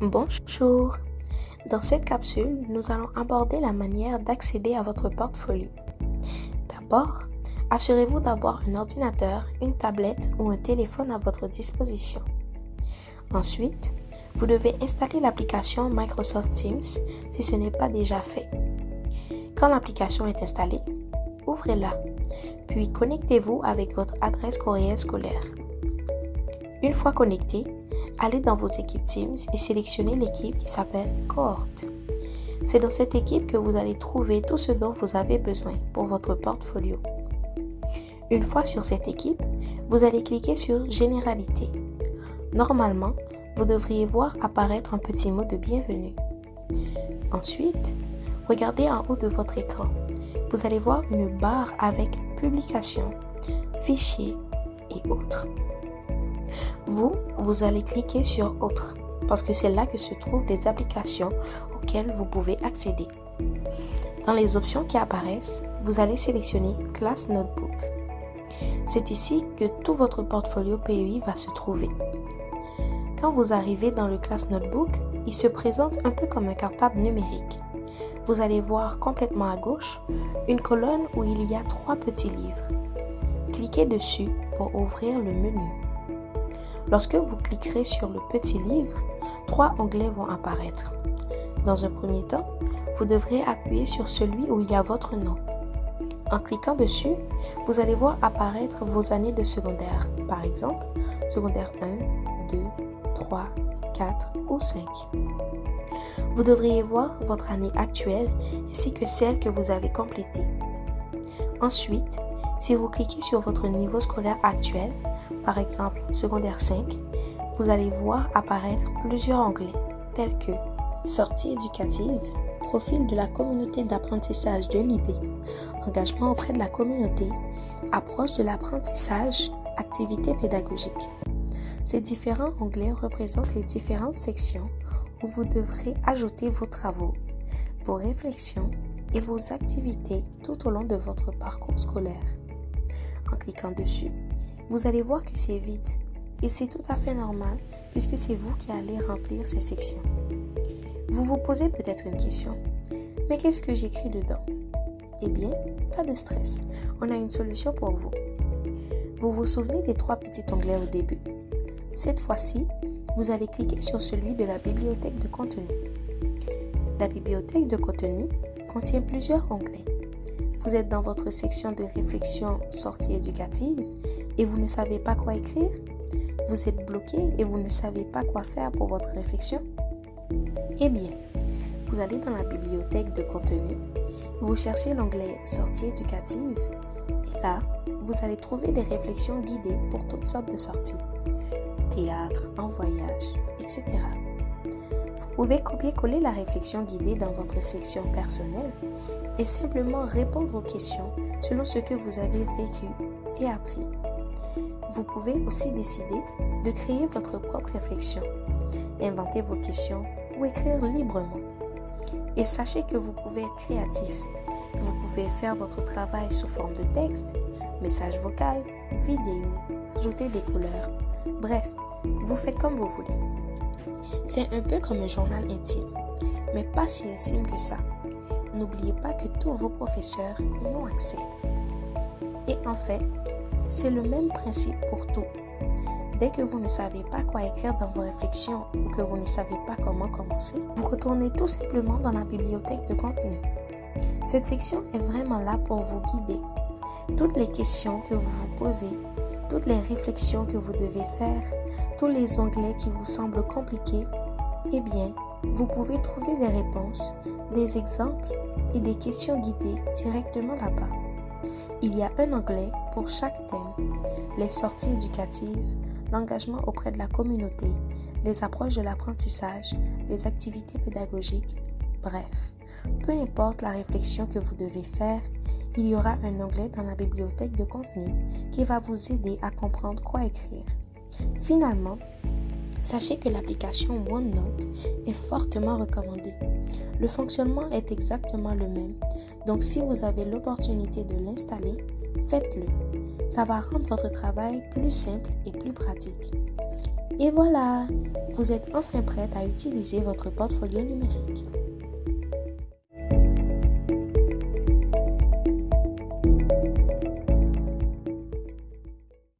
Bonjour! Dans cette capsule, nous allons aborder la manière d'accéder à votre portfolio. D'abord, assurez-vous d'avoir un ordinateur, une tablette ou un téléphone à votre disposition. Ensuite, vous devez installer l'application Microsoft Teams si ce n'est pas déjà fait. Quand l'application est installée, ouvrez-la, puis connectez-vous avec votre adresse courriel scolaire. Une fois connecté, allez dans vos équipes Teams et sélectionnez l'équipe qui s'appelle Cohorte. C'est dans cette équipe que vous allez trouver tout ce dont vous avez besoin pour votre portfolio. Une fois sur cette équipe, vous allez cliquer sur Généralité. Normalement, vous devriez voir apparaître un petit mot de bienvenue. Ensuite, regardez en haut de votre écran. Vous allez voir une barre avec Publications, Fichiers et autres. Vous allez cliquer sur Autres parce que c'est là que se trouvent les applications auxquelles vous pouvez accéder. Dans les options qui apparaissent, vous allez sélectionner Class Notebook. C'est ici que tout votre portfolio PEI va se trouver. Quand vous arrivez dans le Class Notebook, il se présente un peu comme un cartable numérique. Vous allez voir complètement à gauche une colonne où il y a 3 petits livres. Cliquez dessus pour ouvrir le menu. Lorsque vous cliquerez sur le petit livre, 3 onglets vont apparaître. Dans un premier temps, vous devrez appuyer sur celui où il y a votre nom. En cliquant dessus, vous allez voir apparaître vos années de secondaire, par exemple, secondaire 1, 2, 3, 4 ou 5. Vous devriez voir votre année actuelle ainsi que celle que vous avez complétée. Ensuite, si vous cliquez sur votre niveau scolaire actuel, par exemple secondaire 5, vous allez voir apparaître plusieurs onglets tels que Sortie éducative, Profil de la communauté d'apprentissage de l'IB, Engagement auprès de la communauté, Approche de l'apprentissage, Activités pédagogiques. Ces différents onglets représentent les différentes sections où vous devrez ajouter vos travaux, vos réflexions et vos activités tout au long de votre parcours scolaire. En cliquant dessus, vous allez voir que c'est vide et c'est tout à fait normal puisque c'est vous qui allez remplir ces sections. Vous vous posez peut-être une question, mais qu'est-ce que j'écris dedans? Eh bien, pas de stress, on a une solution pour vous. Vous vous souvenez des 3 petits onglets au début? Cette fois-ci, vous allez cliquer sur celui de la bibliothèque de contenu. La bibliothèque de contenu contient plusieurs onglets. Vous êtes dans votre section de réflexion sortie éducative et vous ne savez pas quoi écrire? Vous êtes bloqué et vous ne savez pas quoi faire pour votre réflexion? Eh bien, vous allez dans la bibliothèque de contenu, vous cherchez l'onglet sortie éducative et là, vous allez trouver des réflexions guidées pour toutes sortes de sorties. Théâtre, en voyage, etc. Vous pouvez copier-coller la réflexion guidée dans votre section personnelle et simplement répondre aux questions selon ce que vous avez vécu et appris. Vous pouvez aussi décider de créer votre propre réflexion, inventer vos questions ou écrire librement. Et sachez que vous pouvez être créatif. Vous pouvez faire votre travail sous forme de texte, message vocal, vidéo, ajouter des couleurs. Bref, vous faites comme vous voulez. C'est un peu comme un journal intime, mais pas si intime que ça. N'oubliez pas que tous vos professeurs y ont accès. Et en fait, c'est le même principe pour tout. Dès que vous ne savez pas quoi écrire dans vos réflexions ou que vous ne savez pas comment commencer, vous retournez tout simplement dans la bibliothèque de contenu. Cette section est vraiment là pour vous guider. Toutes les questions que vous vous posez, toutes les réflexions que vous devez faire, tous les onglets qui vous semblent compliqués, eh bien, vous pouvez trouver des réponses, des exemples et des questions guidées directement là-bas. Il y a un onglet pour chaque thème, les sorties éducatives, l'engagement auprès de la communauté, les approches de l'apprentissage, les activités pédagogiques, bref. Peu importe la réflexion que vous devez faire, il y aura un onglet dans la bibliothèque de contenu qui va vous aider à comprendre quoi écrire. Finalement, sachez que l'application OneNote est fortement recommandée. Le fonctionnement est exactement le même, donc si vous avez l'opportunité de l'installer, faites-le. Ça va rendre votre travail plus simple et plus pratique. Et voilà, vous êtes enfin prête à utiliser votre portfolio numérique.